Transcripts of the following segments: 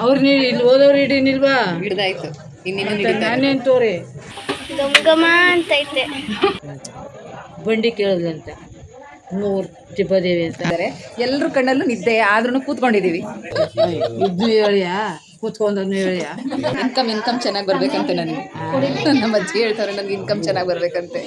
ಅವ್ರು ನೀಡಿ ಇಲ್ಲಿ ಓದೋರು ಹಿಡೀನಿಲ್ವಾ? ಹಿಡ್ದಾಯ್ತು. ನಾನೇನು ತೋರಿ ಗಮ ಅಂತ ಐತೆ. ಬಂಡಿ ಕೇಳಿದ್ರಂತ ಮೂರು ತಿಪ್ಪದೇವಿ ಅಂತ ಎಲ್ಲರೂ ಕಣ್ಣಲ್ಲೂ ನಿದ್ದೆ ಆದ್ರೂ ಕೂತ್ಕೊಂಡಿದೀವಿ. ಇದ್ನು ಹೇಳಿಯ ಕೂತ್ಕೊಂಡ್ನು ಹೇಳಿಯ. ಇನ್ಕಮ್ ಚೆನ್ನಾಗಿ ಬರ್ಬೇಕಂತೆ ನನಗೆ. ನಮ್ಮ ಅಜ್ಜಿ ಹೇಳ್ತಾರೆ ನನಗೆ ಇನ್ಕಮ್ ಚೆನ್ನಾಗಿ ಬರ್ಬೇಕಂತೆ.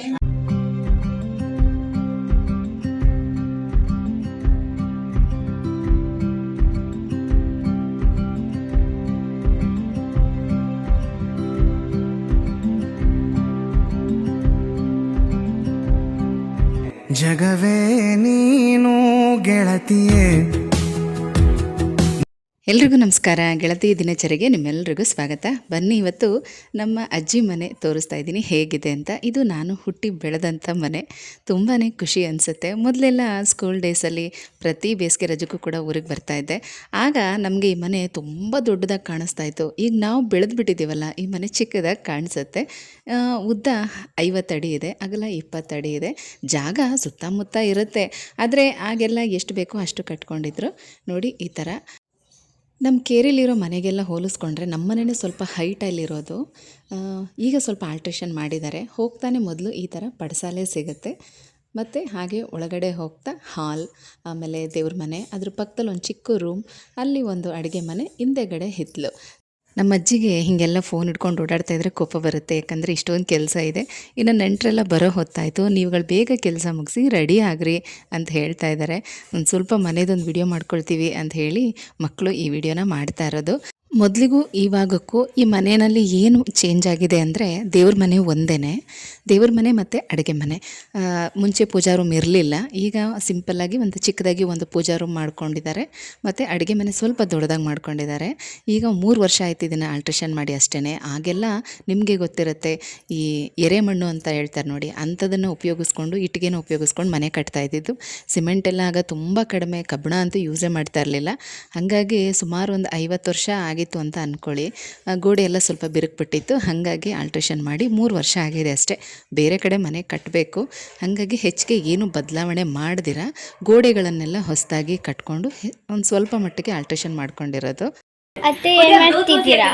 ಜಗವೇ ನೀನು ಗೆಳತಿಯೇ. ಎಲ್ರಿಗೂ ನಮಸ್ಕಾರ. ಗೆಳತಿ ದಿನಚರಿಗೆ ನಿಮ್ಮೆಲ್ಲರಿಗೂ ಸ್ವಾಗತ. ಬನ್ನಿ, ಇವತ್ತು ನಮ್ಮ ಅಜ್ಜಿ ಮನೆ ತೋರಿಸ್ತಾ ಇದ್ದೀನಿ ಹೇಗಿದೆ ಅಂತ. ಇದು ನಾನು ಹುಟ್ಟಿ ಬೆಳೆದಂಥ ಮನೆ. ತುಂಬಾ ಖುಷಿ ಅನಿಸುತ್ತೆ. ಮೊದಲೆಲ್ಲ ಸ್ಕೂಲ್ ಡೇಸಲ್ಲಿ ಪ್ರತಿ ಬೇಸಿಗೆ ರಜಕ್ಕೂ ಕೂಡ ಊರಿಗೆ ಬರ್ತಾಯಿದ್ದೆ. ಆಗ ನಮಗೆ ಈ ಮನೆ ತುಂಬ ದೊಡ್ಡದಾಗಿ ಕಾಣಿಸ್ತಾ ಇತ್ತು. ಈಗ ನಾವು ಬೆಳೆದ್ಬಿಟ್ಟಿದ್ದೀವಲ್ಲ, ಈ ಮನೆ ಚಿಕ್ಕದಾಗಿ ಕಾಣಿಸುತ್ತೆ. ಉದ್ದ 50 ಅಡಿ ಇದೆ, ಅಗಲ 20 ಅಡಿ ಇದೆ. ಜಾಗ ಸುತ್ತಮುತ್ತ ಇರುತ್ತೆ, ಆದರೆ ಆಗೆಲ್ಲ ಎಷ್ಟು ಬೇಕೋ ಅಷ್ಟು ಕಟ್ಕೊಂಡಿದ್ರು. ನೋಡಿ, ಈ ಥರ ನಮ್ಮ ಕೇರಿಲಿರೋ ಮನೆಗೆಲ್ಲ ಹೋಲಿಸ್ಕೊಂಡ್ರೆ ನಮ್ಮ ಮನೆಯೇ ಸ್ವಲ್ಪ ಹೈಟಲ್ಲಿರೋದು. ಈಗ ಸ್ವಲ್ಪ ಆಲ್ಟ್ರೇಷನ್ ಮಾಡಿದ್ದಾರೆ. ಹೋಗ್ತಾನೆ ಮೊದಲು ಈ ಥರ ಪಡಸಾಲೆ ಸಿಗುತ್ತೆ, ಮತ್ತು ಹಾಗೆ ಒಳಗಡೆ ಹೋಗ್ತಾ ಹಾಲ್, ಆಮೇಲೆ ದೇವ್ರ ಮನೆ, ಅದ್ರ ಪಕ್ಕದಲ್ಲಿ ಒಂದು ಚಿಕ್ಕ ರೂಮ್, ಅಲ್ಲಿ ಒಂದು ಅಡುಗೆ ಮನೆ, ಹಿಂದೆಗಡೆ ಹಿತ್ತಲು. ನಮ್ಮ ಅಜ್ಜಿಗೆ ಹೀಗೆಲ್ಲ ಫೋನ್ ಹಿಡ್ಕೊಂಡು ಓಡಾಡ್ತಾ ಇದ್ರೆ ಕೋಪ ಬರುತ್ತೆ, ಯಾಕಂದರೆ ಇಷ್ಟೊಂದು ಕೆಲಸ ಇದೆ. ಇನ್ನು ನೆಂಟರೆಲ್ಲ ಬರೋ ಹೊತ್ತಾಯಿತು, ನೀವುಗಳು ಬೇಗ ಕೆಲಸ ಮುಗಿಸಿ ರೆಡಿ ಆಗ್ರಿ ಅಂತ ಹೇಳ್ತಾ ಇದ್ದಾರೆ. ಒಂದು ಸ್ವಲ್ಪ ಮನೆದೊಂದು ವಿಡಿಯೋ ಮಾಡ್ಕೊಳ್ತೀವಿ ಅಂತ ಹೇಳಿ ಮಕ್ಕಳು ಈ ವಿಡಿಯೋನ ಮಾಡ್ತಾ ಇರೋದು. ಮೊದಲಿಗೂ ಇವಾಗಕ್ಕೂ ಈ ಮನೆಯಲ್ಲಿ ಏನು ಚೇಂಜ್ ಆಗಿದೆ ಅಂದರೆ, ದೇವ್ರ ಮನೆ ಒಂದೇ, ದೇವ್ರ ಮನೆ ಮತ್ತು ಅಡುಗೆ ಮನೆ. ಮುಂಚೆ ಪೂಜಾ ರೂಮ್ ಇರಲಿಲ್ಲ, ಈಗ ಸಿಂಪಲ್ಲಾಗಿ ಒಂದು ಚಿಕ್ಕದಾಗಿ ಒಂದು ಪೂಜಾ ರೂಮ್ ಮಾಡ್ಕೊಂಡಿದ್ದಾರೆ, ಮತ್ತು ಅಡುಗೆ ಮನೆ ಸ್ವಲ್ಪ ದೊಡ್ಡದಾಗಿ ಮಾಡ್ಕೊಂಡಿದ್ದಾರೆ. ಈಗ 3 ವರ್ಷ ಆಯ್ತು ಇದನ್ನು ಆಲ್ಟ್ರೇಷನ್ ಮಾಡಿ ಅಷ್ಟೇ. ಆಗೆಲ್ಲ ನಿಮಗೆ ಗೊತ್ತಿರುತ್ತೆ, ಈ ಎರೆಮಣ್ಣು ಅಂತ ಹೇಳ್ತಾರೆ ನೋಡಿ, ಅಂಥದನ್ನು ಉಪಯೋಗಿಸ್ಕೊಂಡು, ಇಟ್ಟಿಗೆನ ಉಪಯೋಗಿಸ್ಕೊಂಡು ಮನೆ ಕಟ್ತಾ ಇದ್ದಿದ್ದು. ಸಿಮೆಂಟ್ ಎಲ್ಲ ಆಗ ತುಂಬ ಕಡಿಮೆ, ಕಬ್ಬಣ ಅಂತೂ ಯೂಸೇ ಮಾಡ್ತಾ ಇರಲಿಲ್ಲ. ಹಾಗಾಗಿ ಸುಮಾರು ಒಂದು 50 ವರ್ಷ ಆಗಿತ್ತು ಅಂತ ಅಂದ್ಕೊಳ್ಳಿ. ಗೋಡೆ ಎಲ್ಲ ಸ್ವಲ್ಪ ಬಿರುಕ್ಬಿಟ್ಟಿತ್ತು, ಹಾಗಾಗಿ ಆಲ್ಟ್ರೇಷನ್ ಮಾಡಿ 3 ವರ್ಷ ಆಗಿದೆ ಅಷ್ಟೇ. ಬೇರೆ ಕಡೆ ಮನೆ ಕಟ್ಟಬೇಕು, ಹಾಗಾಗಿ ಹೆಚ್ಚಿಗೆ ಏನು ಬದಲಾವಣೆ ಮಾಡ್ದಿರ ಗೋಡೆಗಳನ್ನೆಲ್ಲ ಹೊಸದಾಗಿ ಕಟ್ಕೊಂಡು ಒಂದು ಸ್ವಲ್ಪ ಮಟ್ಟಿಗೆ ಆಲ್ಟ್ರೇಷನ್ ಮಾಡ್ಕೊಂಡಿರೋದು. ಅತ್ತೆ ಏನ್ ಮಾಡ್ತಿದ್ದೀರಾ?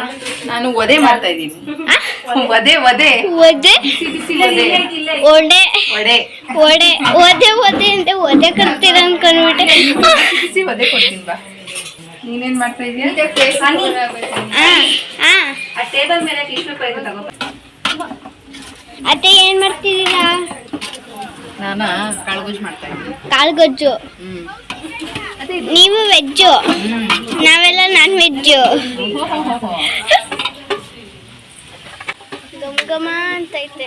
ನಾನು ಒದೆ ಮಾಡ್ತಾ ಇದ್ದೀನಿ. ಒದೆ ಒದೆ ಒದೆ ಒಡೆ ಒಡೆ ಒಡೆ ಒದೆ ಒದೆ ಅಂತ ಒದೆ ಕಟ್ತೀರ ಅನ್ಕೊಂಡ್ಬಿಟ್ಟೆ. ಬಿಸಿ ಒದೆ ಕೊಡ್ತೀನಿ ಬಾ. ನೀನೇನ್ ಮಾಡ್ತಾ ಇದೀಯ? ಅತ್ತೆ ಏನ್ ಮಾಡ್ತಿದ್ದೀರಾ? ನಾನು ಕಾಳುಗೊಜ್ಜು ಮಾಡ್ತಾ ಇದ್ದೀನಿ. ಕಾಳುಗೊಜ್ಜು. ನೀವು ವೆಜ್ಜು, ನಾವೆಲ್ಲ ನಾನ್ ವೆಜ್ಜು. ಗಮ ಅಂತೈತೆ.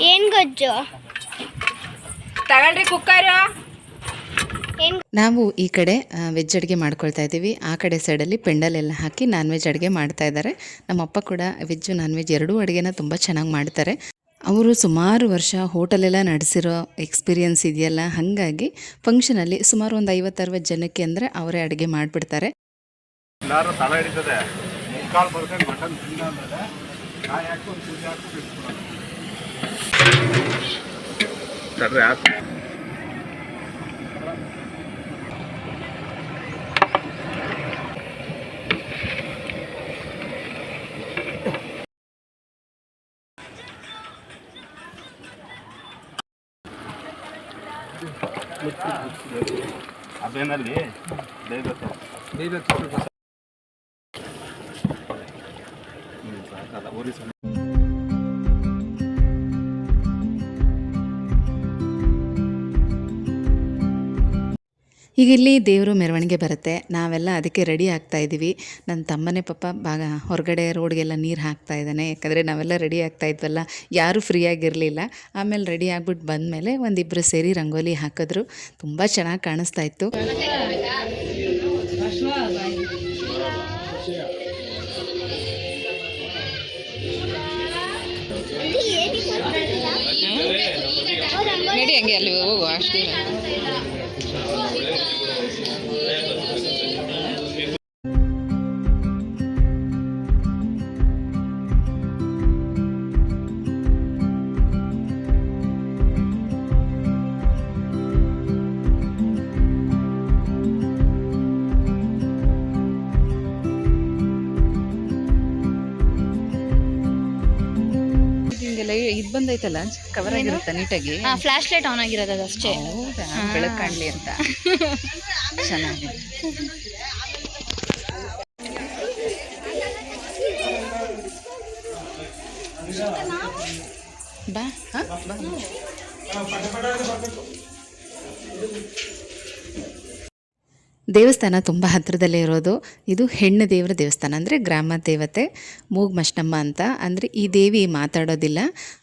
ಏನ್ ಗೊಜ್ಜು? ತಗೊಳ್ರಿ ಕುಕ್ಕರ್. ನಾವು ಈ ಕಡೆ ವೆಜ್ ಅಡುಗೆ ಮಾಡ್ಕೊಳ್ತಾ ಇದ್ದೀವಿ, ಆ ಕಡೆ ಸೈಡಲ್ಲಿ ಪೆಂಡಲೆಲ್ಲ ಹಾಕಿ ನಾನ್ ವೆಜ್ ಅಡುಗೆ ಮಾಡ್ತಾ ಇದ್ದಾರೆ. ನಮ್ಮಪ್ಪ ಕೂಡ ವೆಜ್ಜು ನಾನ್ ವೆಜ್ ಎರಡೂ ಅಡುಗೆನ ತುಂಬ ಚೆನ್ನಾಗಿ ಮಾಡ್ತಾರೆ. ಅವರು ಸುಮಾರು ವರ್ಷ ಹೋಟೆಲೆಲ್ಲ ನಡೆಸಿರೋ ಎಕ್ಸ್ಪೀರಿಯನ್ಸ್ ಇದೆಯಲ್ಲ, ಹಾಗಾಗಿ ಫಂಕ್ಷನಲ್ಲಿ ಸುಮಾರು ಒಂದು 50-60 ಜನಕ್ಕೆ ಅಂದರೆ ಅವರೇ ಅಡುಗೆ ಮಾಡಿಬಿಡ್ತಾರೆ. ಅದೇನಲ್ಲಿ ಈಗ ಇಲ್ಲಿ ದೇವರು ಮೆರವಣಿಗೆ ಬರುತ್ತೆ, ನಾವೆಲ್ಲ ಅದಕ್ಕೆ ರೆಡಿ ಆಗ್ತಾ ಇದ್ದೀವಿ. ನನ್ನ ತಮ್ಮನೇ ಪಾಪ ಹೊರಗಡೆ ರೋಡ್ಗೆಲ್ಲ ನೀರು ಹಾಕ್ತಾ ಇದ್ದಾನೆ, ಯಾಕಂದರೆ ನಾವೆಲ್ಲ ರೆಡಿ ಆಗ್ತಾ ಇದ್ವಲ್ಲ, ಯಾರೂ ಫ್ರೀಯಾಗಿರಲಿಲ್ಲ. ಆಮೇಲೆ ರೆಡಿ ಆಗ್ಬಿಟ್ಟು ಬಂದಮೇಲೆ ಒಂದಿಬ್ಬರು ಸೇರಿ ರಂಗೋಲಿ ಹಾಕಿದ್ರು, ತುಂಬ ಚೆನ್ನಾಗಿ ಕಾಣಿಸ್ತಾ ಇತ್ತು. ನಡಿ ಹಂಗೆ ಅಲ್ಲಿ ಹೋಗು ಅಷ್ಟು. ಇದು ಬಂದೈತಲ್ಲ ಕವರ್ ಆಗಿರುತ್ತಾ ನೀಟಾಗಿ? ಫ್ಲಾಶ್ ಲೈಟ್ ಆನ್ ಆಗಿರೋದು ಅದಷ್ಟೇ. ಹೌದಾ, ಬೆಳಕು ಕಾಣಲಿ ಅಂತ. ಚೆನ್ನಾಗಿದೆ. ಬಾ ಬಾ. ದೇವಸ್ಥಾನ ತುಂಬ ಹತ್ತಿರದಲ್ಲೇ ಇರೋದು. ಇದು ಹೆಣ್ಣು ದೇವರ ದೇವಸ್ಥಾನ, ಅಂದರೆ ಗ್ರಾಮ ದೇವತೆ ಮೂಗ್ಮಷ್ಟಮ್ಮ ಅಂತ. ಅಂದರೆ ಈ ದೇವಿ ಮಾತಾಡೋದಿಲ್ಲ,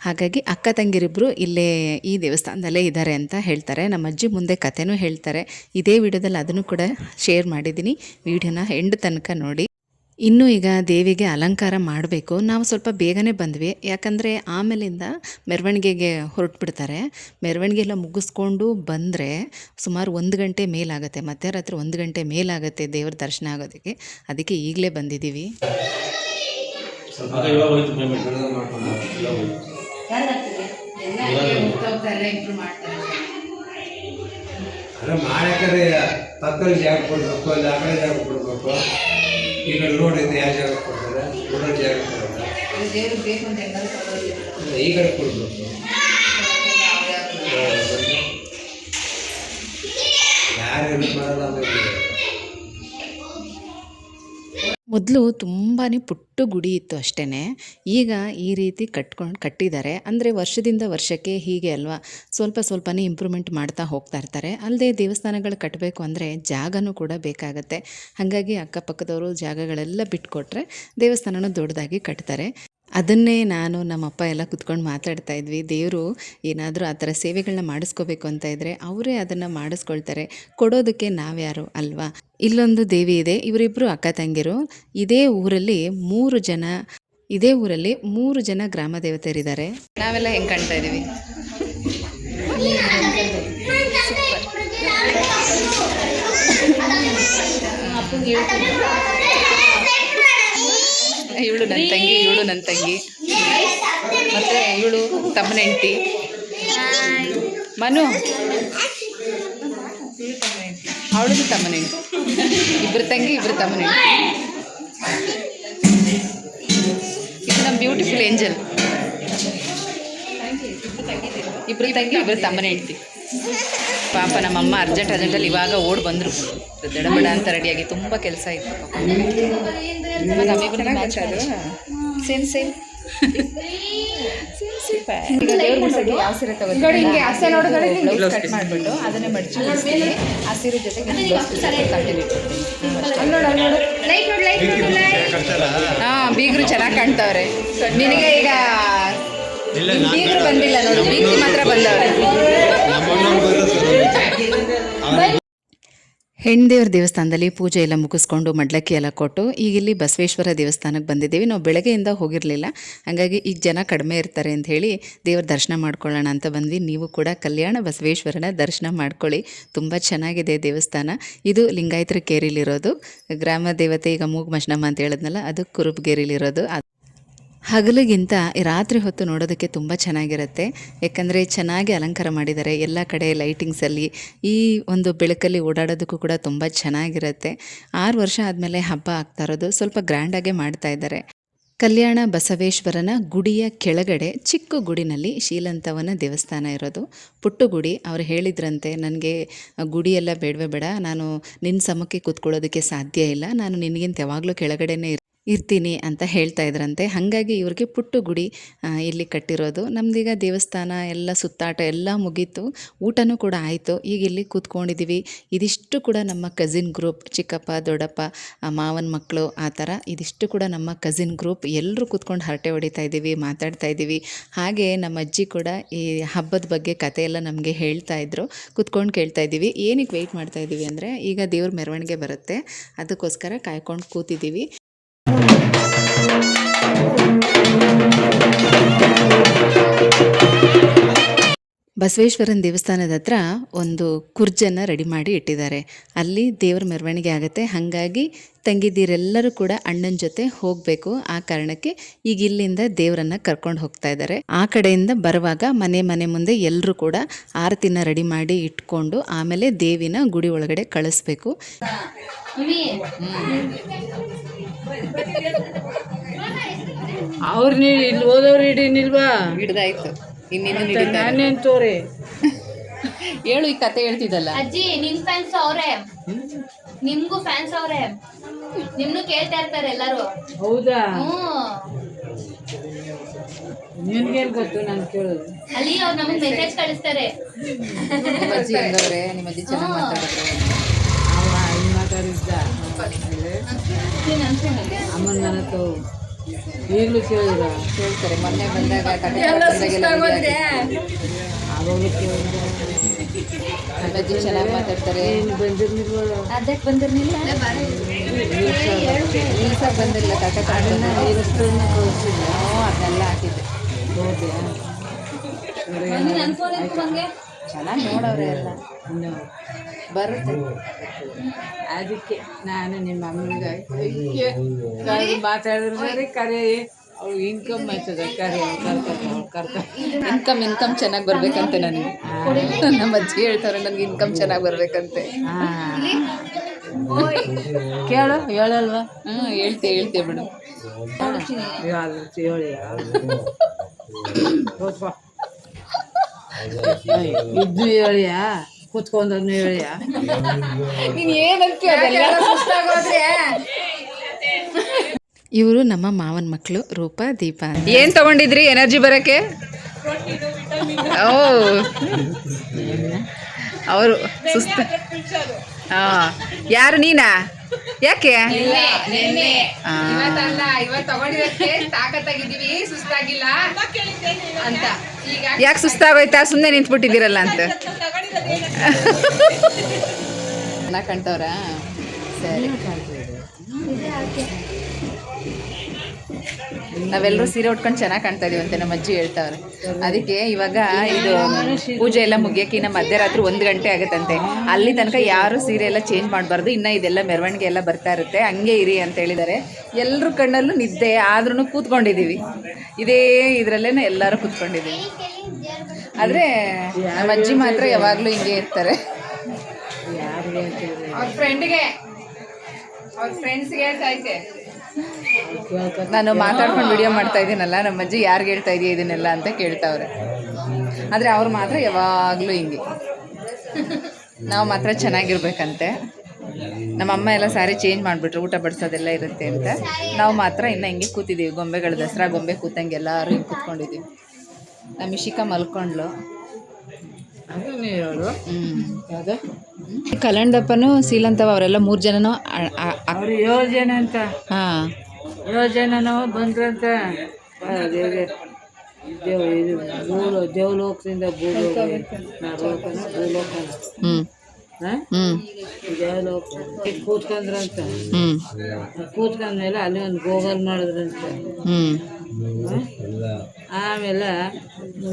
ಹಾಗಾಗಿ ಅಕ್ಕ ತಂಗಿರಿಬ್ಬರು ಇಲ್ಲೇ ಈ ದೇವಸ್ಥಾನದಲ್ಲೇ ಇದ್ದಾರೆ ಅಂತ ಹೇಳ್ತಾರೆ. ನಮ್ಮ ಅಜ್ಜಿ ಮುಂದೆ ಕಥೆನೂ ಹೇಳ್ತಾರೆ. ಇದೇ ವಿಡಿಯೋದಲ್ಲಿ ಅದನ್ನು ಕೂಡ ಶೇರ್ ಮಾಡಿದ್ದೀನಿ. ವಿಡಿಯೋನ ಎಂಡ್ ತನಕ ನೋಡಿ. ಇನ್ನೂ ಈಗ ದೇವಿಗೆ ಅಲಂಕಾರ ಮಾಡಬೇಕು. ನಾವು ಸ್ವಲ್ಪ ಬೇಗನೆ ಬಂದ್ವಿ, ಯಾಕಂದರೆ ಆಮೇಲಿಂದ ಮೆರವಣಿಗೆಗೆ ಹೊರಟುಬಿಡ್ತಾರೆ. ಮೆರವಣಿಗೆ ಎಲ್ಲ ಮುಗಿಸ್ಕೊಂಡು ಬಂದರೆ ಸುಮಾರು 1 ಗಂಟೆ ಮೇಲಾಗುತ್ತೆ, ಮಧ್ಯರಾತ್ರಿ 1 ಗಂಟೆ ಮೇಲಾಗುತ್ತೆ ದೇವ್ರ ದರ್ಶನ ಆಗೋದಕ್ಕೆ. ಅದಕ್ಕೆ ಈಗಲೇ ಬಂದಿದ್ದೀವಿ. ಪಕ್ಕದಲ್ಲಿ ಜಾಗ ಕೊಡಬೇಕು, ಅಲ್ಲಿ ಆ ಕಡೆ ಜಾಗ ಕೊಡಬೇಕು. ಈಗ ನೋಡಿದ್ರೆ ಯಾವ ಜಾಗ ಕೊಡ್ತಾರೆ, ನೋಡೋ ಜಾಗ ಕೊಡಲ್ಲ, ಈ ಕಡೆ ಕೊಡಬೇಕು. ಯಾರು ಮಾಡಲ್ಲ. ಮೊದಲು ತುಂಬಾ ಪುಟ್ಟ ಗುಡಿ ಇತ್ತು ಅಷ್ಟೇ. ಈಗ ಈ ರೀತಿ ಕಟ್ಟಿದ್ದಾರೆ. ಅಂದರೆ ವರ್ಷದಿಂದ ವರ್ಷಕ್ಕೆ ಹೀಗೆ ಅಲ್ವಾ, ಸ್ವಲ್ಪನೇ ಇಂಪ್ರೂವ್ಮೆಂಟ್ ಮಾಡ್ತಾ ಹೋಗ್ತಾ ಇರ್ತಾರೆ. ಅಲ್ಲದೆ ದೇವಸ್ಥಾನಗಳು ಕಟ್ಟಬೇಕು ಅಂದರೆ ಜಾಗನೂ ಕೂಡ ಬೇಕಾಗತ್ತೆ. ಹಾಗಾಗಿ ಅಕ್ಕಪಕ್ಕದವರು ಜಾಗಗಳೆಲ್ಲ ಬಿಟ್ಕೊಟ್ರೆ ದೇವಸ್ಥಾನನೂ ದೊಡ್ಡದಾಗಿ ಕಟ್ತಾರೆ. ಅದನ್ನೇ ನಾನು ನಮ್ಮಪ್ಪ ಎಲ್ಲ ಕುತ್ಕೊಂಡು ಮಾತಾಡ್ತಾ ಇದ್ವಿ. ದೇವರು ಏನಾದರೂ ಆ ಥರ ಸೇವೆಗಳನ್ನ ಮಾಡಿಸ್ಕೋಬೇಕು ಅಂತ ಇದ್ದರೆ ಅವರೇ ಅದನ್ನು ಮಾಡಿಸ್ಕೊಳ್ತಾರೆ, ಕೊಡೋದಕ್ಕೆ ನಾವ್ಯಾರು ಅಲ್ವಾ. ಇಲ್ಲೊಂದು ದೇವಿ ಇದೆ, ಇವರಿಬ್ಬರು ಅಕ್ಕ ತಂಗಿರು. ಇದೇ ಊರಲ್ಲಿ 3 ಜನ ಗ್ರಾಮ ದೇವತೆಯರಿದ್ದಾರೆ. ನಾವೆಲ್ಲ ಹೆಂಗೆ ಕಾಣ್ತಾ ಇದ್ದೀವಿ? ಇವಳು ನನ್ನ ತಂಗಿ, ಮತ್ತು ಇವಳು ತಮ್ಮನ ಹೆಂಡತಿ ಮನು, ಅವಳದು ತಮ್ಮನ ಹೆಂಡತಿ. ಇಬ್ಬರು ತಂಗಿ, ಇಬ್ಬರು ತಮ್ಮನ ಹೆಂಡತಿ. ಇದು ನಮ್ಮ ಬ್ಯೂಟಿಫುಲ್ ಏಂಜಲ್. ಇಬ್ಬರು ತಂಗಿ, ಇಬ್ಬರು ತಮ್ಮನ ಹೆಂಡತಿ. ಪಾಪ ನಮ್ಮಮ್ಮ ಅರ್ಜೆಂಟಲ್ಲಿ ಇವಾಗ ಓಡಿ ಬಂದರು, ದಡಬಡ ಅಂತ ರೆಡಿಯಾಗಿ. ತುಂಬ ಕೆಲಸ ಇತ್ತು ಪಾಪ. ಸೇಮ್ ಈಗ ದೇವ್ರ ಬಿಡ್ಸಕ್ಕೆ ಯಾವ ಸೀರೆ ತಗೋತೀವಿ ಕಟ್ ಮಾಡಿಬಿಟ್ಟು ಅದನ್ನೇ ಮಡಚಿ ಬಿಡಿಸ್ತೀನಿ. ಆ ಸೀರೆ ಜೊತೆಗೆ ಹಾಂ, ಬೀಗರು ಚೆನ್ನಾಗಿ ಕಾಣ್ತಾವ್ರೆ. ನಿನಗೆ ಈಗ ಬೀಗರು ಬಂದಿಲ್ಲ ನೋಡು, ಬೀಗ್ರು ಮಾತ್ರ ಬಂದವ್ರೆ. ಹೆಣ್ದೇವ್ರ ದೇವಸ್ಥಾನದಲ್ಲಿ ಪೂಜೆ ಎಲ್ಲ ಮುಗಿಸ್ಕೊಂಡು ಮಡ್ಲಕ್ಕಿ ಎಲ್ಲ ಕೊಟ್ಟು ಈಗ ಇಲ್ಲಿ ಬಸವೇಶ್ವರ ದೇವಸ್ಥಾನಕ್ಕೆ ಬಂದಿದ್ದೀವಿ. ನಾವು ಬೆಳಗ್ಗೆಯಿಂದ ಹೋಗಿರಲಿಲ್ಲ, ಹಾಗಾಗಿ ಈಗ ಜನ ಕಡಿಮೆ ಇರ್ತಾರೆ ಅಂತ ಹೇಳಿ ದೇವ್ರ ದರ್ಶನ ಮಾಡ್ಕೊಳ್ಳೋಣ ಅಂತ ಬಂದ್ವಿ. ನೀವು ಕೂಡ ಕಲ್ಯಾಣ ಬಸವೇಶ್ವರನ ದರ್ಶನ ಮಾಡ್ಕೊಳ್ಳಿ, ತುಂಬ ಚೆನ್ನಾಗಿದೆ ದೇವಸ್ಥಾನ. ಇದು ಲಿಂಗಾಯತರ ಕೇರಿಲಿರೋದು. ಗ್ರಾಮ ದೇವತೆ ಈಗ ಮೂಗ್ಮಷ್ಟಮ್ಮ ಅಂತ ಹೇಳಿದ್ನಲ್ಲ, ಅದು ಕುರುಬಗೇರಿಲಿರೋದು. ಹಗಲಿಗಿಂತ ರಾತ್ರಿ ಹೊತ್ತು ನೋಡೋದಕ್ಕೆ ತುಂಬ ಚೆನ್ನಾಗಿರುತ್ತೆ, ಯಾಕಂದರೆ ಚೆನ್ನಾಗಿ ಅಲಂಕಾರ ಮಾಡಿದ್ದಾರೆ. ಎಲ್ಲ ಕಡೆ ಲೈಟಿಂಗ್ಸಲ್ಲಿ ಈ ಒಂದು ಬೆಳಕಲ್ಲಿ ಓಡಾಡೋದಕ್ಕೂ ಕೂಡ ತುಂಬ ಚೆನ್ನಾಗಿರುತ್ತೆ. 6 ವರ್ಷ ಆದಮೇಲೆ ಹಬ್ಬ ಆಗ್ತಾ ಇರೋದು, ಸ್ವಲ್ಪ ಗ್ರ್ಯಾಂಡಾಗೆ ಮಾಡ್ತಾ ಇದ್ದಾರೆ. ಕಲ್ಯಾಣ ಬಸವೇಶ್ವರನ ಗುಡಿಯ ಕೆಳಗಡೆ ಚಿಕ್ಕ ಗುಡಿನಲ್ಲಿ ಶೀಲಂತವನ ದೇವಸ್ಥಾನ ಇರೋದು. ಪುಟ್ಟ ಗುಡಿ. ಅವ್ರು ಹೇಳಿದ್ರಂತೆ, ನನಗೆ ಗುಡಿಯೆಲ್ಲ ಬೇಡವೇ ಬೇಡ, ನಾನು ನಿನ್ನ ಸಮಕ್ಕೆ ಕೂತ್ಕೊಳ್ಳೋದಕ್ಕೆ ಸಾಧ್ಯ ಇಲ್ಲ, ನಾನು ನಿನಗಿಂತ ಯಾವಾಗಲೂ ಕೆಳಗಡೆನೇ ಇರ್ತೀನಿ ಅಂತ ಹೇಳ್ತಾ ಇದ್ರಂತೆ. ಹಾಗಾಗಿ ಇವ್ರಿಗೆ ಪುಟ್ಟ ಗುಡಿ ಇಲ್ಲಿ ಕಟ್ಟಿರೋದು. ನಮ್ದೀಗ ದೇವಸ್ಥಾನ ಎಲ್ಲ ಸುತ್ತಾಟ ಎಲ್ಲ ಮುಗೀತು, ಊಟನೂ ಕೂಡ ಆಯಿತು. ಈಗ ಇಲ್ಲಿ ಕೂತ್ಕೊಂಡಿದ್ದೀವಿ. ಇದಿಷ್ಟು ಕೂಡ ನಮ್ಮ ಕಸಿನ್ ಗ್ರೂಪ್, ಚಿಕ್ಕಪ್ಪ, ದೊಡ್ಡಪ್ಪ, ಮಾವನ ಮಕ್ಕಳು, ಆ ಥರ ಇದಿಷ್ಟು ಕೂಡ ನಮ್ಮ ಕಸಿನ್ ಗ್ರೂಪ್. ಎಲ್ಲರೂ ಕೂತ್ಕೊಂಡು ಹರಟೆ ಹೊಡಿತಾ ಇದ್ದೀವಿ, ಮಾತಾಡ್ತಾ ಇದ್ದೀವಿ. ಹಾಗೆ ನಮ್ಮ ಅಜ್ಜಿ ಕೂಡ ಈ ಹಬ್ಬದ ಬಗ್ಗೆ ಕತೆ ಎಲ್ಲ ನಮಗೆ ಹೇಳ್ತಾ ಇದ್ರು, ಕೂತ್ಕೊಂಡು ಕೇಳ್ತಾ ಇದ್ದೀವಿ. ಏನಕ್ಕೆ ವೆಯ್ಟ್ ಮಾಡ್ತಾ ಇದ್ದೀವಿ ಅಂದರೆ, ಈಗ ದೇವ್ರ ಮೆರವಣಿಗೆ ಬರುತ್ತೆ, ಅದಕ್ಕೋಸ್ಕರ ಕಾಯ್ಕೊಂಡು ಕೂತಿದ್ದೀವಿ. ಬಸವೇಶ್ವರನ ದೇವಸ್ಥಾನದ ಹತ್ರ ಒಂದು ಕುರ್ಜನ್ನು ರೆಡಿ ಮಾಡಿ ಇಟ್ಟಿದ್ದಾರೆ. ಅಲ್ಲಿ ದೇವ್ರ ಮೆರವಣಿಗೆ ಆಗುತ್ತೆ. ಹಾಗಾಗಿ ತಂಗಿದ್ದೀರೆಲ್ಲರೂ ಕೂಡ ಅಣ್ಣನ ಜೊತೆ ಹೋಗಬೇಕು. ಆ ಕಾರಣಕ್ಕೆ ಈಗ ಇಲ್ಲಿಂದ ದೇವರನ್ನು ಕರ್ಕೊಂಡು ಹೋಗ್ತಾ ಇದ್ದಾರೆ. ಆ ಕಡೆಯಿಂದ ಬರುವಾಗ ಮನೆ ಮುಂದೆ ಎಲ್ಲರೂ ಕೂಡ ಆರತಿನ ರೆಡಿ ಮಾಡಿ ಇಟ್ಕೊಂಡು ಆಮೇಲೆ ದೇವಿನ ಗುಡಿ ಒಳಗಡೆ ಕಳಿಸ್ಬೇಕು. ಅವ್ರು ನೀ ಇಲ್ಲಿ ಓದೋರು ಹಿಡೀನಿಲ್ವಾ? ಹಿಡ್ದಾಯ್ತು, ಇನ್ನೇನು ಮತ್ತೆ ಹಿಡಿತಾರೆ. ನಾನೇನು ತೋರಿ ಹೇಳು, ಈ ಕತೆ ಹೇಳ್ತಿದ್ದಲ್ಲ. ಅಜ್ಜಿ ನಿಮ್ ಫ್ಯಾನ್ಸ್ ಅವ್ರೆ, ನಿಮ್ಗೂ ಫ್ಯಾನ್ಸ್ ಅವ್ರೆ, ನಿಮ್ನು ಕೇಳ್ತಾ ಇರ್ತಾರೆ ಎಲ್ಲರೂ. ಹೌದಾ? ಹ್ಮ್, ನಿನ್ಗೇನು ಗೊತ್ತು ನಾನು ಕೇಳೋದು? ಅಲ್ಲಿ ಅವ್ರು ನಮಗ್ ಮೆಸೇಜ್ ಕಳಿಸ್ತಾರೆ. ನಿಮ್ಮ ಅಜ್ಜಿ ಹೆಂಗವ್ರೆ? ನಿಮ್ಮ ಅಜ್ಜಿ ಚೆನ್ನಾಗಿ ಮಾತಾಡಿದ್ರೆ? ಅವ ಹಿಂಗೆ ಮಾತಾಡಿದ್ದ ಅಮ್ಮನ ಮನೆ ತಗೋ ಈಗಲೂ ಕೇಳಿದ್ರ? ಕೇಳ್ತಾರೆ. ಮೊನ್ನೆ ಬಂದಾಗ ಆವಾಗಲೂ ಕೇಳಿದ್ರ ನಿಮ್ಮ ಅಜ್ಜಿ ಚೆನ್ನಾಗಿ ಮಾತಾಡ್ತಾರೆ. ಏನು ಬಂದಿರ್ನಿಲ್ವಲ್ಲ? ಅದಕ್ಕೆ ಬಂದಿರಲಿಲ್ಲ, ರೀಲ್ಸಾಗಿ ಬಂದಿರಲಿಲ್ಲ, ಅದನ್ನ ಇರಷ್ಟನ್ನ ಕಳಿಸಿಲ್ಲ. ಅದನ್ನೆಲ್ಲ ಹಾಕಿದ್ದೆ. ಹೌದಾ? ಚೆನ್ನಾಗಿ ನೋಡವ್ರೆ ಎಲ್ಲ, ಬರುತ್ತೆ. ಅದಕ್ಕೆ ನಾನು ನಿಮ್ಮ ಅಮ್ಮನಿಗೆ ಮಾತಾಡಿದ್ರೆ ಸರಿ ಕರೆ ಅವ್ಳು ಇನ್ಕಮ್ ಆಯ್ತದ ಕರೆ ಇನ್ಕಮ್ ಚೆನ್ನಾಗಿ ಬರ್ಬೇಕಂತೆ ನನಗೆ. ನಮ್ಮ ಅಜ್ಜಿ ಹೇಳ್ತಾರೆ ನನಗೆ ಇನ್ಕಮ್ ಚೆನ್ನಾಗಿ ಬರ್ಬೇಕಂತೆ. ಕೇಳು ಹೇಳಲ್ವಾ? ಹೇಳ್ತೆ ಬಿಡು. ಹೇಳಿ ಇದ್ದು ಹೇಳಿಯಾ ಕೂತ್ಕೊಂಡ್ರು ಹೇಳಿಯಾ? ನೀನು ಏನಂತೀಯ ಅದೆಲ್ಲ? ಇವರು ನಮ್ಮ ಮಾವನ ಮಕ್ಕಳು ರೂಪ, ದೀಪ. ಏನು ತಗೊಂಡಿದ್ರಿ ಎನರ್ಜಿ ಬರೋಕ್ಕೆ? ಓ, ಅವರು ಸುಸ್ತ. ಹಾಂ, ಯಾರು ನೀನಾ? ಯಾಕೆ? ಯಾಕೆ ಸುಸ್ತಾಗೋಯ್ತಾ? ಸುಮ್ಮನೆ ನಿಂತ್ಬಿಟ್ಟಿದ್ದೀರಲ್ಲ ಅಂತ. ಚೆನ್ನಾಗಿ ಕಾಣ್ತವ್ರಾ? ಸರಿ, ನಾವೆಲ್ಲರೂ ಸೀರೆ ಉಟ್ಕೊಂಡು ಚೆನ್ನಾಗಿ ಕಾಣ್ತಾ ಇದೀವಂತೆ, ನಮ್ಮ ಅಜ್ಜಿ ಹೇಳ್ತಾವ್ರೆ. ಅದಕ್ಕೆ ಇವಾಗ ಇದು ಪೂಜೆ ಎಲ್ಲ ಮುಗಿಯೋಕೆ ಇನ್ನು ಮಧ್ಯರಾತ್ರಿ 1 ಗಂಟೆ ಆಗುತ್ತಂತೆ. ಅಲ್ಲಿ ತನಕ ಯಾರು ಸೀರೆ ಎಲ್ಲ ಚೇಂಜ್ ಮಾಡಬಾರ್ದು. ಇನ್ನು ಇದೆಲ್ಲ ಮೆರವಣಿಗೆ ಎಲ್ಲ ಬರ್ತಾ ಇರುತ್ತೆ, ಹಂಗೆ ಇರಿ ಅಂತ ಹೇಳಿದ್ದಾರೆ. ಎಲ್ಲರೂ ಕಣ್ಣಲ್ಲೂ ನಿದ್ದೆ ಆದ್ರೂ ಕೂತ್ಕೊಂಡಿದ್ದೀವಿ, ಇದೇ ಇದರಲ್ಲೇ ಎಲ್ಲರೂ ಕೂತ್ಕೊಂಡಿದ್ದೀವಿ. ಆದರೆ ನಮ್ಮ ಅಜ್ಜಿ ಮಾತ್ರ ಯಾವಾಗಲೂ ಹಿಂಗೆ ಇರ್ತಾರೆ. ಅವ್ರ ಫ್ರೆಂಡ್ಸ್ಗೆ ಹೇಳ್ತಾ ಇದ್ದೆ ನಾನು, ಮಾತಾಡ್ಕೊಂಡು ವಿಡಿಯೋ ಮಾಡ್ತಾ ಇದ್ದೀನಲ್ಲ, ನಮ್ಮ ಅಜ್ಜಿ ಯಾರಿಗೆ ಹೇಳ್ತಾ ಇದೆಯಾ ಇದನ್ನೆಲ್ಲ ಅಂತ ಕೇಳ್ತಾವ್ರೆ. ಆದರೆ ಅವ್ರು ಮಾತ್ರ ಯಾವಾಗಲೂ ಹಿಂಗೆ, ನಾವು ಮಾತ್ರ ಚೆನ್ನಾಗಿರ್ಬೇಕಂತೆ. ನಮ್ಮಮ್ಮ ಎಲ್ಲ ಸ್ಯಾರಿ ಚೇಂಜ್ ಮಾಡಿಬಿಟ್ರು, ಊಟ ಬಡಿಸೋದೆಲ್ಲ ಇರುತ್ತೆ ಅಂತ. ನಾವು ಮಾತ್ರ ಇನ್ನೂ ಹಿಂಗೆ ಕೂತಿದ್ದೀವಿ, ಗೊಂಬೆಗಳು ದಸರಾ ಗೊಂಬೆ ಕೂತಂಗೆ ಎಲ್ಲರೂ ಹಿಂಗೆ ಕೂತ್ಕೊಂಡಿದ್ದೀವಿ. ನಮ್ಮ ಇಶಿಕಾ ಮಲ್ಕೊಂಡ್ಲು. ಕಲ್ಲಂಡಪ್ಪನು ಶ್ರೀಲಂತವ ಅವರೆಲ್ಲ 3 ಜನನೂ ಅವ್ರು 7 ಜನ ಅಂತ. ಹಾಂ, 7 ಜನನೂ ಬಂದ್ರಂತ. ದೇವಲೋಕದಿಂದ ಭೂಲೋಕನ ದೇವಲೋಕ ಕೂತ್ಕೊಂಡ್ರಂತ. ಕೂತ್ಕೊಂಡ್ಮೇಲೆ ಅಲ್ಲಿ ಒಂದು ಗೋಗಲ್ ಮಾಡಿದ್ರಂತ. ಆಮೇಲೆ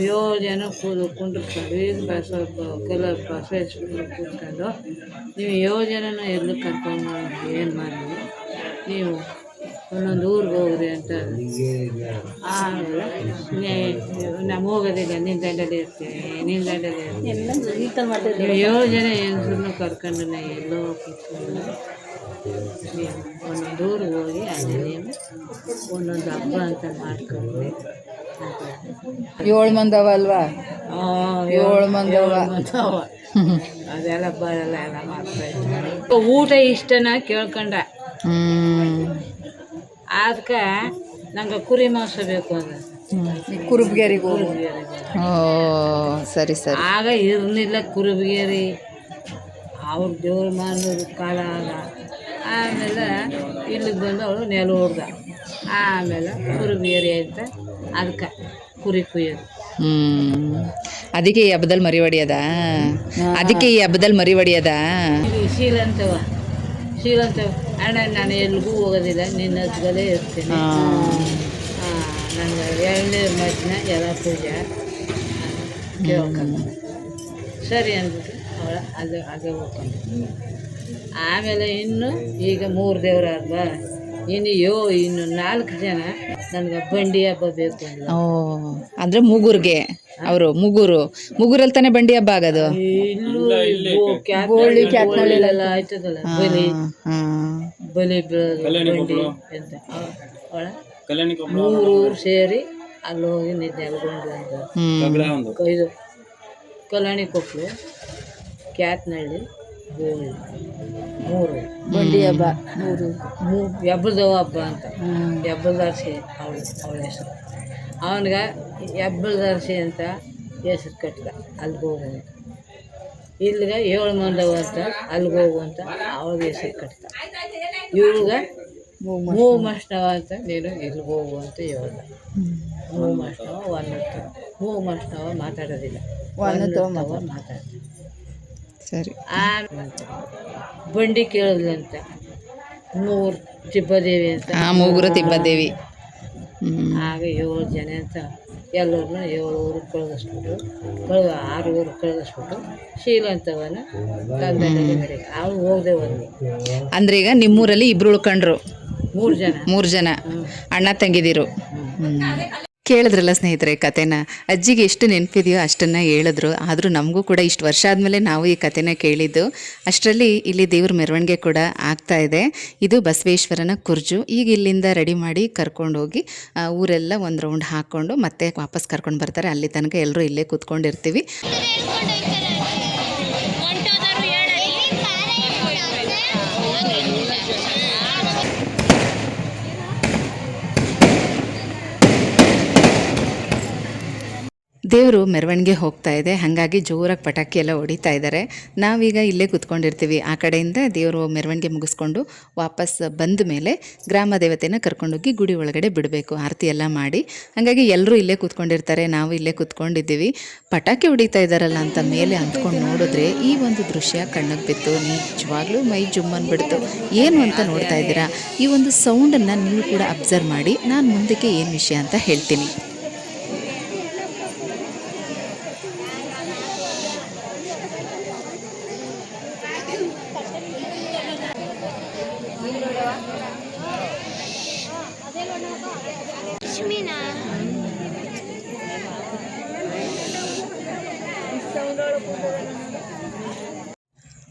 7 ಜನ ಕುಂಡಿಸ್ಕೊಂಡು ಈಗ ಸ್ವಲ್ಪ ಕಲರ್ ಬಸವೇಶ್ವರ ಕೂತ್ಕೊಂಡು, ನೀವು 7 ಜನನೂ ಎಲ್ಲೂ ಕರ್ಕೊಂಡು ಏನು ಮಾಡಿ ನೀವು ಒಂದೊಂದು ಊರಿಗೆ ಹೋಗ್ರಿ ಅಂತ. ಆಮೇಲೆ ನಮ್ಮ ಹೋಗೋದಿಲ್ಲ, ನಿನ್ನ ದಂಡಲ್ಲಿ ಇರ್ತೀನಿ, ನಿನ್ನ ದಂಡಲ್ಲಿ ಇರ್ತೀನಿ. ನೀವು 7 ಜನ ಹೆಂಗಸರನ್ನು ಕರ್ಕೊಂಡು ನಾ ಎಲ್ಲೋ ಕೂತ್ಕೊಂಡು ನೀವು ಒಂದೊಂದು ಊರಿಗೆ ಹೋಗಿ ಅಲ್ಲಿ ನೀವು ಒಂದೊಂದು ಹಬ್ಬ ಅಂತ ಮಾಡ್ಕೊಂಡ್ರಿ ಅಂತ. 7 ಮಂದಿ ಅವ ಅಲ್ವಾ? 7 ಮಂದಿ ಅವ. ಅದೆಲ್ಲ ಬರಲ್ಲ, ಎಲ್ಲ ಮಾಡ್ತಾಯಿದ್ದಾರೆ. ಊಟ ಇಷ್ಟನ ಕೇಳ್ಕೊಂಡ. ಅದಕ್ಕೆ ನಂಗೆ ಕುರಿ ಮಾಂಸ ಬೇಕು ಅಂದ್ರೆ ಕುರುಬಗೇರಿಗೆ ಹೋಗು. ಓ, ಸರಿ ಸರಿ. ಆಗ ಇರಲಿಲ್ಲ ಕುರುಬಗೇರಿ, ಅವ್ರ ದೇವ್ರ ಮಾಡೋದು ಕಾಲ ಆಗ. ಆಮೇಲೆ ಇಲ್ಲಿಗೆ ಬಂದು ಅವಳು ನೆಲ ಹೊಡ್ದ. ಆಮೇಲೆ ಕುರುಬಗೇರಿ ಅಂತ ಅದಕ್ಕೆ ಕುರಿ ಕುಯ್ಯೋದು. ಅದಕ್ಕೆ ಈ ಹಬ್ಬದಲ್ಲಿ ಮರಿ ಹೊಡಿಯೋದ? ಅದಕ್ಕೆ ಈ ಹಬ್ಬದಲ್ಲಿ ಮರಿ ಹೊಡಿಯೋದ? ಶೀಲಂತವ ಅಣ್ಣ, ನಾನು ಎಲ್ಗೂ ಹೋಗೋದಿಲ್ಲ, ನಿನ್ನ ಹತ್ರದಲ್ಲೇ ಇರ್ತೀನಿ. ನನಗೆ 2ನೇ ಮಧ್ಯಾಹ್ನ ಎಲ್ಲ ಪೂಜೆ ಕೇಳ್ಕೊಂಡು ಸರಿ ಅಂದ್ಬಿಟ್ಟು ಅವಳ ಅದೇ ಹೋಗ್ಕೊಂಡು. ಆಮೇಲೆ ಇನ್ನು ಈಗ 3 ದೇವರಾದ್ವಾ, ಇನ್ನು 4 ಜನ ನನಗೆ ಬಂಡಿ ಹಬ್ಬ ಬೇಕು ಅಂದ. ಓ, ಅಂದರೆ ಮೂಗೂರಿಗೆ, ಅವರು ಮೂಗೂರಲ್ಲಿ ತಾನೇ ಬಂಡಿ ಹಬ್ಬ ಆಗೋದು. ಇಲ್ಲೆಲ್ಲ ಆಯ್ತದಲ್ಲ, ಬಲಿ ಬೀಳೋದು ಬಂಡಿ ಅಂತ. ಅವಳ ಮೂರು ಊರು ಸೇರಿ ಅಲ್ಲಿ ಹೋಗಿ ನೆಲ್ಗೊಂಡು ಅಂತ ಇದು ಕಲ್ಯಾಣಿ ಕೊಪ್ಪಳು, ಕ್ಯಾತ್ನಹಳ್ಳಿ, ಗೋಳಿ, ಮೂರು ಬಂಡಿ ಹಬ್ಬ, ಹೆಬ್ಬಳದವ ಹಬ್ಬ ಅಂತ ಹೆಬ್ಬಳದಾರ್ಸಿ ಅವಳ ಹೆಸರು. ಅವನಿಗೆ ಹೆಬ್ಬಳದಾರ್ಸಿ ಅಂತ ಹೆಸರು ಕಟ್ಟಿದ ಅಲ್ಲಿಗೆ ಹೋಗುವಂತ. ಇಲ್ಲಿಗೆ 7 ಮಂದವ ಅಂತ ಅಲ್ಲಿಗೆ ಹೋಗುವಂತ ಅವ್ರಿಗೆ ಹೆಸರು ಕಟ್ಟಿದ. ಇವ್ರಿಗೆ ಮೂಗು ಮಸ್ನವ ಅಂತ ನೀನು ಇಲ್ಲಿಗೆ ಹೋಗುವಂತ ಹೇಳ್ದ. ಮೂಗು ಮಸ್ನವ ಒಂದತ್ತವ, ಮೂಗು ಮಸ್ನವ ಮಾತಾಡೋದಿಲ್ಲ, ಒಂದತ್ತವ ಮಾತಾಡ್ತಾರೆ. ಸರಿ. ಬಂಡಿ ಕೇಳಿದ್ಲಂತ ಮೂರು ತಿಬ್ಬದೇವಿ ಅಂತ, ಮೂಗುರು ತಿಬ್ಬದೇವಿ. ಆಗ 7 ಜನ ಅಂತ ಎಲ್ಲರನ್ನ 7 ಊರಿಗೆ ಕಳಿಸ್ಬಿಟ್ಟು 6 ಊರಿಗೆ ಕಳಿಸ್ಬಿಟ್ಟು ಶೀಲಂತವನ್ನ ತಂದಲ್ಲಿ ಮಾಡಿ ಅವ್ರು ಹೋಗದೆ ಒಂದು. ಅಂದ್ರೆ ಈಗ ನಿಮ್ಮೂರಲ್ಲಿ ಇಬ್ರು ಉಳ್ಕೊಂಡ್ರು, 3 ಜನ ಅಣ್ಣ ತಂಗಿದಿರು. ಕೇಳಿದ್ರಲ್ಲ ಸ್ನೇಹಿತರೆ ಕತೆನ. ಅಜ್ಜಿಗೆ ಎಷ್ಟು ನೆನಪಿದೆಯೋ ಅಷ್ಟನ್ನು ಹೇಳಿದ್ರು. ಆದರೂ ನಮಗೂ ಕೂಡ ಇಷ್ಟು ವರ್ಷ ಆದಮೇಲೆ ನಾವು ಈ ಕತೆನ ಕೇಳಿದ್ದು. ಅಷ್ಟರಲ್ಲಿ ಇಲ್ಲಿ ದೇವ್ರ ಮೆರವಣಿಗೆ ಕೂಡ ಆಗ್ತಾ ಇದೆ. ಇದು ಬಸವೇಶ್ವರನ ಕುರ್ಜು. ಈಗ ಇಲ್ಲಿಂದ ರೆಡಿ ಮಾಡಿ ಕರ್ಕೊಂಡೋಗಿ ಊರೆಲ್ಲ ಒಂದು ರೌಂಡ್ ಹಾಕ್ಕೊಂಡು ಮತ್ತೆ ವಾಪಸ್ ಕರ್ಕೊಂಡು ಬರ್ತಾರೆ. ಅಲ್ಲಿ ತನಕ ಎಲ್ಲರೂ ಇಲ್ಲೇ ಕೂತ್ಕೊಂಡಿರ್ತೀವಿ. ದೇವರು ಮೆರವಣಿಗೆ ಹೋಗ್ತಾ ಇದೆ, ಹಾಗಾಗಿ ಜೋರಾಗಿ ಪಟಾಕಿ ಎಲ್ಲ ಹೊಡಿತಾ ಇದ್ದಾರೆ. ನಾವೀಗ ಇಲ್ಲೇ ಕೂತ್ಕೊಂಡಿರ್ತೀವಿ. ಆ ಕಡೆಯಿಂದ ದೇವರು ಮೆರವಣಿಗೆ ಮುಗಿಸ್ಕೊಂಡು ವಾಪಸ್ ಬಂದ ಮೇಲೆ ಗ್ರಾಮ ದೇವತೆನ ಕರ್ಕೊಂಡೋಗಿ ಗುಡಿ ಒಳಗಡೆ ಬಿಡಬೇಕು, ಆರತಿ ಎಲ್ಲ ಮಾಡಿ. ಹಾಗಾಗಿ ಎಲ್ಲರೂ ಇಲ್ಲೇ ಕೂತ್ಕೊಂಡಿರ್ತಾರೆ, ನಾವು ಇಲ್ಲೇ ಕೂತ್ಕೊಂಡಿದ್ದೀವಿ. ಪಟಾಕಿ ಹೊಡಿತಾ ಇದ್ದಾರಲ್ಲ ಅಂತ ಮೇಲೆ ಅಂದ್ಕೊಂಡು ನೋಡಿದ್ರೆ ಈ ಒಂದು ದೃಶ್ಯ ಕಣ್ಣಿಗೆ ಬಿತ್ತು. ನಿಜವಾಗ್ಲೂ ಮೈ ಜುಮ್ ಅಂದ್ಬಿಡ್ತು. ಏನು ಅಂತ ನೋಡ್ತಾ ಇದ್ದೀರಾ? ಈ ಒಂದು ಸೌಂಡನ್ನು ನೀವು ಕೂಡ ಅಬ್ಸರ್ವ್ ಮಾಡಿ. ನಾನು ಮುಂದಕ್ಕೆ ಏನು ವಿಷಯ ಅಂತ ಹೇಳ್ತೀನಿ.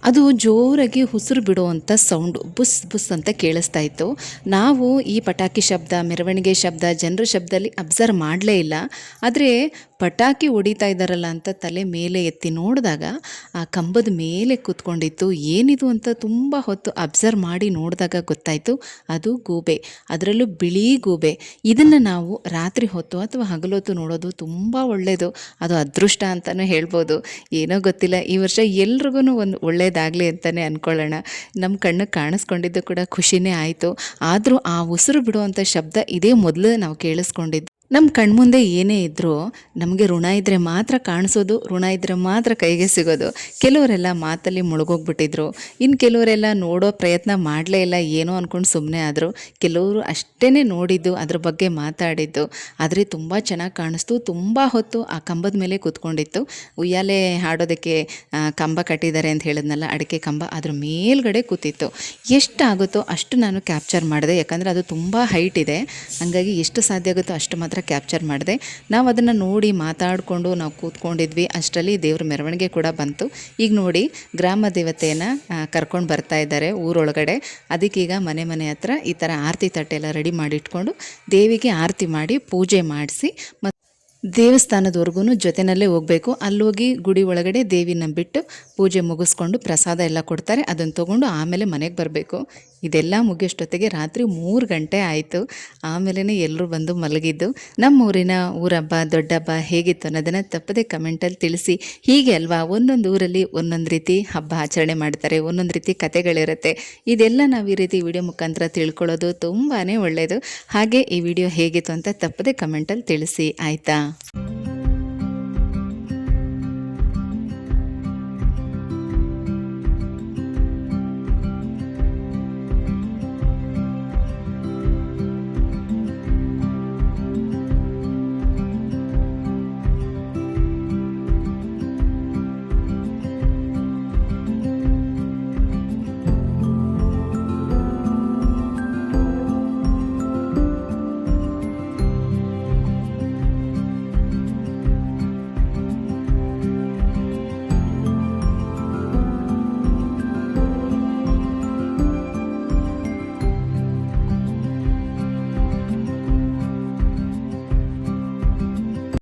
ಅದು ಜೋರಾಗಿ ಉಸಿರು ಬಿಡುವಂಥ ಸೌಂಡು, ಬುಸ್ ಬುಸ್ ಅಂತ ಕೇಳಿಸ್ತಾ ಇತ್ತು. ನಾವು ಈ ಪಟಾಕಿ ಶಬ್ದ, ಮೆರವಣಿಗೆ ಶಬ್ದ, ಜನರ ಶಬ್ದದಲ್ಲಿ ಅಬ್ಸರ್ವ್ ಮಾಡಲೇ ಇಲ್ಲ. ಆದರೆ ಪಟಾಕಿ ಹೊಡಿತಾ ಇದ್ದಾರಲ್ಲ ಅಂತ ತಲೆ ಮೇಲೆ ಎತ್ತಿ ನೋಡಿದಾಗ ಆ ಕಂಬದ ಮೇಲೆ ಕೂತ್ಕೊಂಡಿತ್ತು. ಏನಿದು ಅಂತ ತುಂಬ ಹೊತ್ತು ಅಬ್ಸರ್ವ್ ಮಾಡಿ ನೋಡಿದಾಗ ಗೊತ್ತಾಯಿತು, ಅದು ಗೂಬೆ, ಅದರಲ್ಲೂ ಬಿಳಿ ಗೂಬೆ. ಇದನ್ನು ನಾವು ರಾತ್ರಿ ಹೊತ್ತು ಅಥವಾ ಹಗಲೊತ್ತು ನೋಡೋದು ತುಂಬ ಒಳ್ಳೆಯದು. ಅದು ಅದೃಷ್ಟ ಅಂತಲೂ ಹೇಳ್ಬೋದು. ಏನೋ ಗೊತ್ತಿಲ್ಲ, ಈ ವರ್ಷ ಎಲ್ರಿಗೂ ಒಂದು ಒಳ್ಳೆಯದಾಗಲಿ ಅಂತಲೇ ಅಂದ್ಕೊಳ್ಳೋಣ. ನಮ್ಮ ಕಣ್ಣಿಗೆ ಕಾಣಿಸ್ಕೊಂಡಿದ್ದು ಕೂಡ ಖುಷಿನೇ ಆಯಿತು. ಆದರೂ ಆ ಉಸಿರು ಬಿಡುವಂಥ ಶಬ್ದ ಇದೇ ಮೊದಲು ನಾವು ಕೇಳಿಸ್ಕೊಂಡಿದ್ದು. ನಮ್ಮ ಕಣ್ಮುಂದೆ ಏನೇ ಇದ್ದರೂ ನಮಗೆ ಋಣ ಇದ್ದರೆ ಮಾತ್ರ ಕಾಣಿಸೋದು, ಋಣ ಇದ್ದರೆ ಮಾತ್ರ ಕೈಗೆ ಸಿಗೋದು. ಕೆಲವರೆಲ್ಲ ಮಾತಲ್ಲಿ ಮುಳುಗೋಗ್ಬಿಟ್ಟಿದ್ರು, ಇನ್ನು ಕೆಲವರೆಲ್ಲ ನೋಡೋ ಪ್ರಯತ್ನ ಮಾಡಲೇ ಇಲ್ಲ, ಏನೋ ಅಂದ್ಕೊಂಡು ಸುಮ್ಮನೆ ಆದರು. ಕೆಲವರು ಅಷ್ಟೇ ನೋಡಿದ್ದು, ಅದ್ರ ಬಗ್ಗೆ ಮಾತಾಡಿದ್ದು. ಆದರೆ ತುಂಬ ಚೆನ್ನಾಗಿ ಕಾಣಿಸ್ತು. ತುಂಬ ಹೊತ್ತು ಆ ಕಂಬದ ಮೇಲೆ ಕೂತ್ಕೊಂಡಿತ್ತು. ಉಯ್ಯಾಲೆ ಹಾಡೋದಕ್ಕೆ ಕಂಬ ಕಟ್ಟಿದ್ದಾರೆ ಅಂತ ಹೇಳಿದ್ನಲ್ಲ, ಅಡಿಕೆ ಕಂಬ, ಅದ್ರ ಮೇಲ್ಗಡೆ ಕೂತಿತ್ತು. ಎಷ್ಟಾಗುತ್ತೋ ಅಷ್ಟು ನಾನು ಕ್ಯಾಪ್ಚರ್ ಮಾಡಿದೆ, ಯಾಕಂದರೆ ಅದು ತುಂಬ ಹೈಟ್ ಇದೆ. ಹಾಗಾಗಿ ಎಷ್ಟು ಸಾಧ್ಯ ಆಗುತ್ತೋ ಅಷ್ಟು ಮಾತ್ರ ಕ್ಯಾಪ್ಚರ್ ಮಾಡಿದೆ. ನಾವು ಅದನ್ನು ನೋಡಿ ಮಾತಾಡಿಕೊಂಡು ನಾವು ಕೂತ್ಕೊಂಡಿದ್ವಿ. ಅಷ್ಟರಲ್ಲಿ ದೇವ್ರ ಮೆರವಣಿಗೆ ಕೂಡ ಬಂತು. ಈಗ ನೋಡಿ ಗ್ರಾಮ ದೇವತೆಯನ್ನು ಕರ್ಕೊಂಡು ಬರ್ತಾ ಇದ್ದಾರೆ ಊರೊಳಗಡೆ. ಅದಕ್ಕೀಗ ಮನೆ ಮನೆ ಹತ್ರ ಈ ಥರ ಆರತಿ ತಟ್ಟೆಲ್ಲ ರೆಡಿ ಮಾಡಿ ಇಟ್ಕೊಂಡು ದೇವಿಗೆ ಆರತಿ ಮಾಡಿ ಪೂಜೆ ಮಾಡಿಸಿ ಮತ್ತು ದೇವಸ್ಥಾನದವರೆಗೂ ಜೊತೆಯಲ್ಲೇ ಹೋಗಬೇಕು. ಅಲ್ಲೋಗಿ ಗುಡಿ ಒಳಗಡೆ ದೇವಿನ ಬಿಟ್ಟು ಪೂಜೆ ಮುಗಿಸ್ಕೊಂಡು ಪ್ರಸಾದ ಎಲ್ಲ ಕೊಡ್ತಾರೆ. ಅದನ್ನು ತೊಗೊಂಡು ಆಮೇಲೆ ಮನೆಗೆ ಬರಬೇಕು. ಇದೆಲ್ಲ ಮುಗಿಯೋಷ್ಟೊತ್ತಿಗೆ ರಾತ್ರಿ 3 ಗಂಟೆ ಆಯಿತು. ಆಮೇಲೆ ಎಲ್ಲರೂ ಬಂದು ಮಲಗಿದ್ದು. ನಮ್ಮೂರಿನ ಊರಹಬ್ಬ, ದೊಡ್ಡಹಬ್ಬ ಹೇಗಿತ್ತು ಅನ್ನೋದನ್ನು ತಪ್ಪದೆ ಕಮೆಂಟಲ್ಲಿ ತಿಳಿಸಿ. ಹೀಗೆ ಅಲ್ವಾ, ಒಂದೊಂದು ಊರಲ್ಲಿ ಒಂದೊಂದು ರೀತಿ ಹಬ್ಬ ಆಚರಣೆ ಮಾಡ್ತಾರೆ, ಒಂದೊಂದು ರೀತಿ ಕತೆಗಳಿರುತ್ತೆ. ಇದೆಲ್ಲ ನಾವು ಈ ರೀತಿ ವಿಡಿಯೋ ಮುಖಾಂತರ ತಿಳ್ಕೊಳ್ಳೋದು ತುಂಬಾ ಒಳ್ಳೆಯದು. ಹಾಗೆ ಈ ವಿಡಿಯೋ ಹೇಗಿತ್ತು ಅಂತ ತಪ್ಪದೆ ಕಮೆಂಟಲ್ಲಿ ತಿಳಿಸಿ, ಆಯಿತಾ?